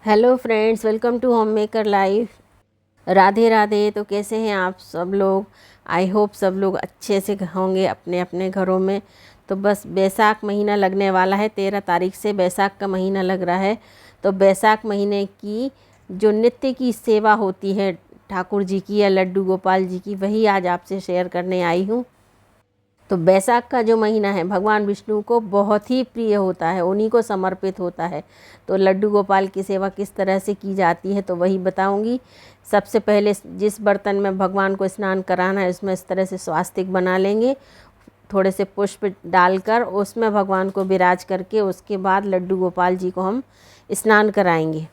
Hello friends, welcome to home maker life. Radhe Radhe. तो कैसे हैं आप सब लोग? आई होप सब लोग अच्छे से होंगे अपने अपने घरों में। तो बस बैसाख महीना लगने वाला है, 13 तारीख से बैसाख का महीना लग रहा है। तो बैसाख महीने की जो नित्य की सेवा होती है ठाकुर जी की या लड्डू गोपाल जी की, वही आज आपसे शेयर करने आई हूँ। तो बैसाख का जो महीना है भगवान विष्णु को बहुत ही प्रिय होता है, उन्हीं को समर्पित होता है। तो लड्डू गोपाल की सेवा किस तरह से की जाती है तो वही बताऊंगी। सबसे पहले जिस बर्तन में भगवान को स्नान कराना है उसमें इस तरह से स्वास्तिक बना लेंगे, थोड़े से पुष्प डालकर उसमें भगवान को विराज करके उसके बाद लड्डू गोपाल जी को हम स्नान कराएंगे।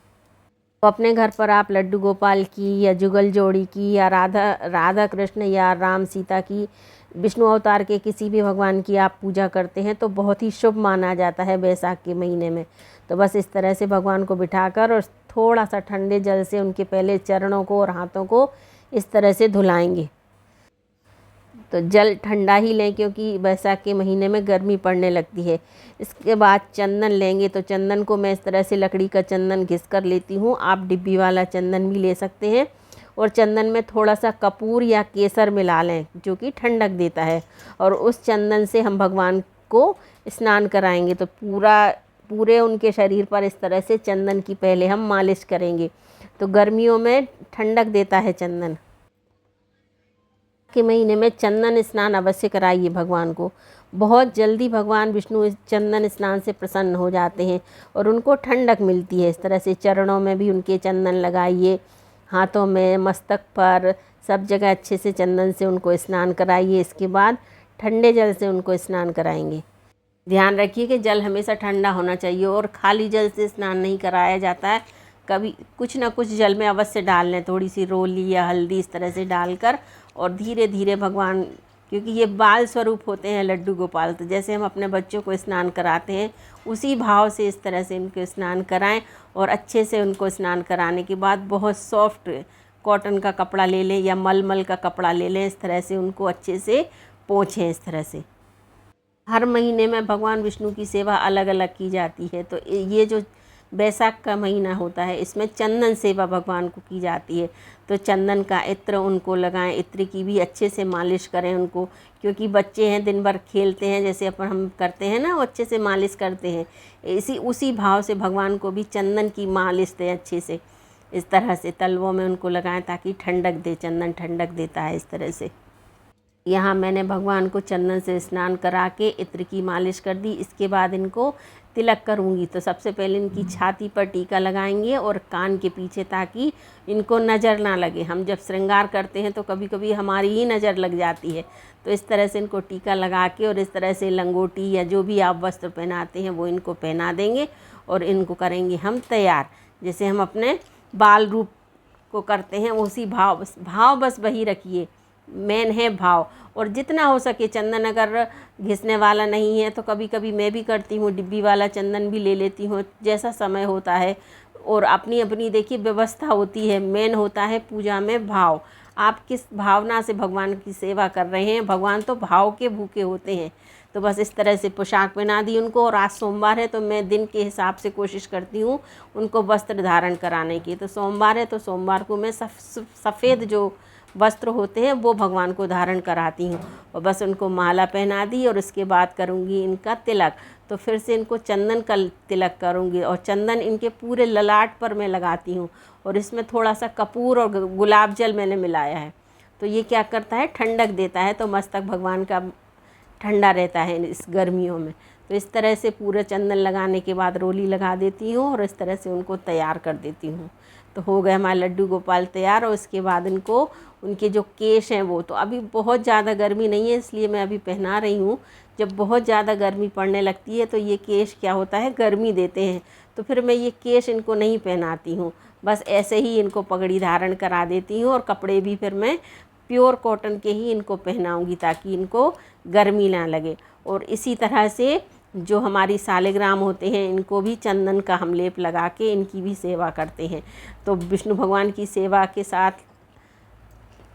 तो अपने घर पर आप लड्डू गोपाल की या जुगल जोड़ी की या राधा राधा कृष्ण या राम सीता की, विष्णु अवतार के किसी भी भगवान की आप पूजा करते हैं तो बहुत ही शुभ माना जाता है बैसाख के महीने में। तो बस इस तरह से भगवान को बिठाकर और थोड़ा सा ठंडे जल से उनके पहले चरणों को और हाथों को इस तरह से धुलाएंगे। तो जल ठंडा ही लें क्योंकि बैसाख के महीने में गर्मी पड़ने लगती है। इसके बाद चंदन लेंगे, तो चंदन को मैं इस तरह से लकड़ी का चंदन घिस कर लेती हूँ, आप डिब्बी वाला चंदन भी ले सकते हैं। और चंदन में थोड़ा सा कपूर या केसर मिला लें जो कि ठंडक देता है, और उस चंदन से हम भगवान को स्नान कराएंगे। तो पूरे उनके शरीर पर इस तरह से चंदन की पहले हम मालिश करेंगे। तो गर्मियों में ठंडक देता है चंदन। के महीने में चंदन स्नान अवश्य कराइए भगवान को। बहुत जल्दी भगवान विष्णु इस चंदन स्नान से प्रसन्न हो जाते हैं और उनको ठंडक मिलती है। इस तरह से चरणों में भी उनके चंदन लगाइए, हाथों में, मस्तक पर, सब जगह अच्छे से चंदन से उनको स्नान कराइए। इसके बाद ठंडे जल से उनको स्नान कराएंगे। ध्यान रखिए कि जल हमेशा ठंडा होना चाहिए और खाली जल से स्नान नहीं कराया जाता है। कभी कुछ ना कुछ जल में अवश्य डाल लें, थोड़ी सी रोली या हल्दी इस तरह से डालकर, और धीरे धीरे भगवान, क्योंकि ये बाल स्वरूप होते हैं लड्डू गोपाल, तो जैसे हम अपने बच्चों को स्नान कराते हैं उसी भाव से इस तरह से उनको स्नान कराएं। और अच्छे से उनको स्नान कराने के बाद बहुत सॉफ्ट कॉटन का कपड़ा ले लें या मलमल का कपड़ा ले लें, इस तरह से उनको अच्छे से पोंछें। इस तरह से हर महीने में भगवान विष्णु की सेवा अलग अलग की जाती है। तो ये जो बैसाख का महीना होता है इसमें चंदन सेवा भगवान को की जाती है। तो चंदन का इत्र उनको लगाएं, इत्र की भी अच्छे से मालिश करें उनको, क्योंकि बच्चे हैं दिन भर खेलते हैं, जैसे अपन हम करते हैं ना, वो अच्छे से मालिश करते हैं, उसी भाव से भगवान को भी चंदन की मालिश दें अच्छे से। इस तरह से तलवों में उनको लगाएं ताकि ठंडक दे, चंदन ठंडक देता है। इस तरह से यहाँ मैंने भगवान को चंदन से स्नान करा के इत्र की मालिश कर दी। इसके बाद इनको तिलक करूँगी। तो सबसे पहले इनकी छाती पर टीका लगाएंगे और कान के पीछे, ताकि इनको नज़र ना लगे। हम जब श्रृंगार करते हैं तो कभी कभी हमारी ही नज़र लग जाती है। तो इस तरह से इनको टीका लगा के और इस तरह से लंगोटी या जो भी आप वस्त्र पहनाते हैं वो इनको पहना देंगे और इनको करेंगे हम तैयार। जैसे हम अपने बाल रूप को करते हैं उसी भाव बस वही रखिए, मेन है भाव। और जितना हो सके चंदन, अगर घिसने वाला नहीं है तो कभी कभी मैं भी करती हूँ, डिब्बी वाला चंदन भी ले लेती हूँ, जैसा समय होता है। और अपनी अपनी देखिए व्यवस्था होती है, मेन होता है पूजा में भाव। आप किस भावना से भगवान की सेवा कर रहे हैं, भगवान तो भाव के भूखे होते हैं। तो बस इस तरह से पोशाक पहना दी उनको। और आज सोमवार है तो मैं दिन के हिसाब से कोशिश करती हूँ उनको वस्त्र धारण कराने की। तो सोमवार है तो सोमवार को मैं सफ़ेद जो वस्त्र होते हैं वो भगवान को धारण कराती हूँ। और बस उनको माला पहना दी और उसके बाद करूँगी इनका तिलक। तो फिर से इनको चंदन का तिलक करूँगी और चंदन इनके पूरे ललाट पर मैं लगाती हूँ। और इसमें थोड़ा सा कपूर और गुलाब जल मैंने मिलाया है। तो ये क्या करता है, ठंडक देता है। तो मस्तक भगवान का ठंडा रहता है इस गर्मियों में। तो इस तरह से पूरा चंदन लगाने के बाद रोली लगा देती हूँ और इस तरह से उनको तैयार कर देती हूँ। तो हो गए हमारे लड्डू गोपाल तैयार। और उसके बाद इनको उनके जो केश हैं वो, तो अभी बहुत ज़्यादा गर्मी नहीं है इसलिए मैं अभी पहना रही हूँ। जब बहुत ज़्यादा गर्मी पड़ने लगती है तो ये केश क्या होता है, गर्मी देते हैं। तो फिर मैं ये केश इनको नहीं पहनाती हूँ, बस ऐसे ही इनको पगड़ी धारण करा देती हूँ। और कपड़े भी फिर मैं प्योर कॉटन के ही इनको पहनाऊँगी ताकि इनको गर्मी ना लगे। और इसी तरह से जो हमारी सालिग्राम होते हैं इनको भी चंदन का हम लेप लगा के इनकी भी सेवा करते हैं। तो विष्णु भगवान की सेवा के साथ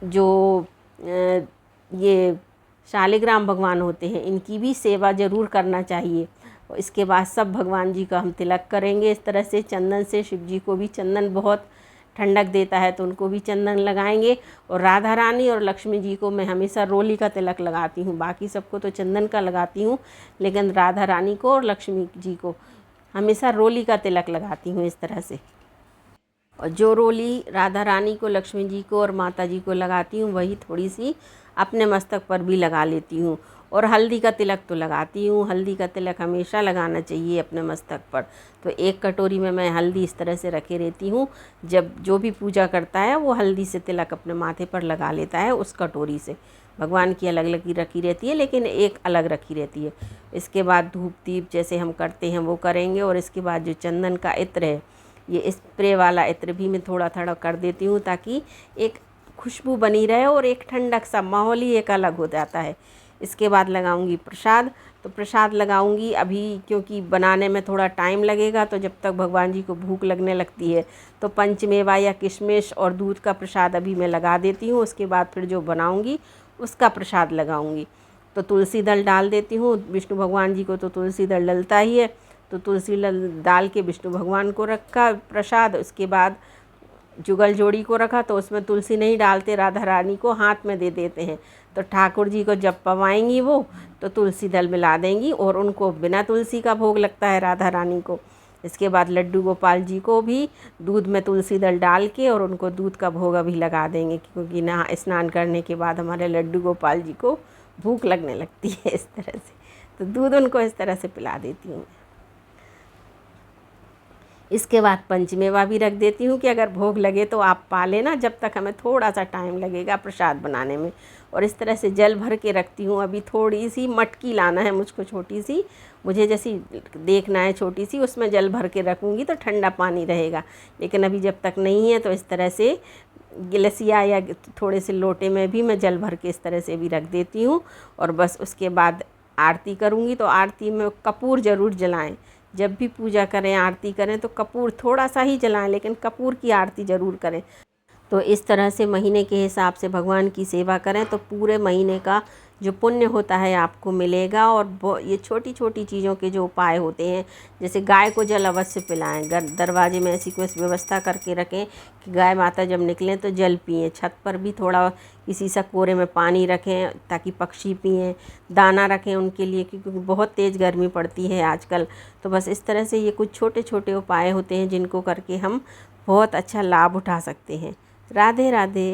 जो ये शालिग्राम भगवान होते हैं इनकी भी सेवा ज़रूर करना चाहिए। और इसके बाद सब भगवान जी का हम तिलक करेंगे इस तरह से चंदन से। शिव जी को भी चंदन बहुत ठंडक देता है तो उनको भी चंदन लगाएंगे। और राधा रानी और लक्ष्मी जी को मैं हमेशा रोली का तिलक लगाती हूँ, बाकी सबको तो चंदन का लगाती हूँ, लेकिन राधा रानी को और लक्ष्मी जी को हमेशा रोली का तिलक लगाती हूँ इस तरह से। और जो रोली राधा रानी को, लक्ष्मी जी को और माता जी को लगाती हूँ वही थोड़ी सी अपने मस्तक पर भी लगा लेती हूँ। और हल्दी का तिलक तो लगाती हूँ, हल्दी का तिलक हमेशा लगाना चाहिए अपने मस्तक पर। तो एक कटोरी में मैं हल्दी इस तरह से रखे रहती हूँ, जब जो भी पूजा करता है वो हल्दी से तिलक अपने माथे पर लगा लेता है उस कटोरी से। भगवान की अलग अलग रखी रहती है लेकिन एक अलग रखी रहती है। इसके बाद धूप दीप जैसे हम करते हैं वो करेंगे। और इसके बाद जो चंदन का इत्र है, ये स्प्रे वाला इत्र भी मैं थोड़ा थोड़ा कर देती हूँ ताकि एक खुशबू बनी रहे और एक ठंडक सा माहौल ही एक अलग हो जाता है। इसके बाद लगाऊंगी प्रसाद। तो प्रसाद लगाऊंगी अभी, क्योंकि बनाने में थोड़ा टाइम लगेगा, तो जब तक भगवान जी को भूख लगने लगती है तो पंचमेवा या किशमिश और दूध का प्रसाद अभी मैं लगा देती हूँ। उसके बाद फिर जो बनाऊंगी उसका प्रसाद लगाऊंगी। तो तुलसी दल डाल देती हूँ, विष्णु भगवान जी को तो तुलसी दल डलता ही है, तो तुलसी दल डाल के विष्णु भगवान को रखा प्रसाद। उसके बाद जुगल जोड़ी को रखा तो उसमें तुलसी नहीं डालते, राधा रानी को हाथ में दे देते हैं। तो ठाकुर जी को जब पवाएंगी वो तो तुलसी दल मिला देंगी और उनको बिना तुलसी का भोग लगता है राधा रानी को। इसके बाद लड्डू गोपाल जी को भी दूध में तुलसी दल डाल के और उनको दूध का भोग अभी लगा देंगे, क्योंकि नहा स्नान करने के बाद हमारे लड्डू गोपाल जी को भूख लगने लगती है इस तरह से। तो दूध उनको इस तरह से पिला देती हूँ। इसके बाद पंचमेवा भी रख देती हूँ कि अगर भोग लगे तो आप पा लेना, जब तक हमें थोड़ा सा टाइम लगेगा प्रसाद बनाने में। और इस तरह से जल भर के रखती हूँ। अभी थोड़ी सी मटकी लाना है मुझको, छोटी सी, मुझे जैसी देखना है छोटी सी, उसमें जल भर के रखूँगी तो ठंडा पानी रहेगा। लेकिन अभी जब तक नहीं है तो इस तरह से गिलसिया या थोड़े से लोटे में भी मैं जल भर के इस तरह से भी रख देती हूँ। और बस उसके बाद आरती करूँगी। तो आरती में कपूर ज़रूर जलाएं, जब भी पूजा करें आरती करें तो कपूर थोड़ा सा ही जलाएं, लेकिन कपूर की आरती ज़रूर करें। तो इस तरह से महीने के हिसाब से भगवान की सेवा करें तो पूरे महीने का जो पुण्य होता है आपको मिलेगा। और ये छोटी छोटी चीज़ों के जो उपाय होते हैं, जैसे गाय को जल अवश्य पिलाएं, दरवाजे में ऐसी कोई व्यवस्था करके रखें कि गाय माता जब निकलें तो जल पिएं। छत पर भी थोड़ा किसी सा कोरे में पानी रखें ताकि पक्षी पिएं। दाना रखें उनके लिए, क्योंकि बहुत तेज़ गर्मी पड़ती है आजकल। तो बस इस तरह से ये कुछ छोटे छोटे उपाय होते हैं जिनको करके हम बहुत अच्छा लाभ उठा सकते हैं। राधे राधे।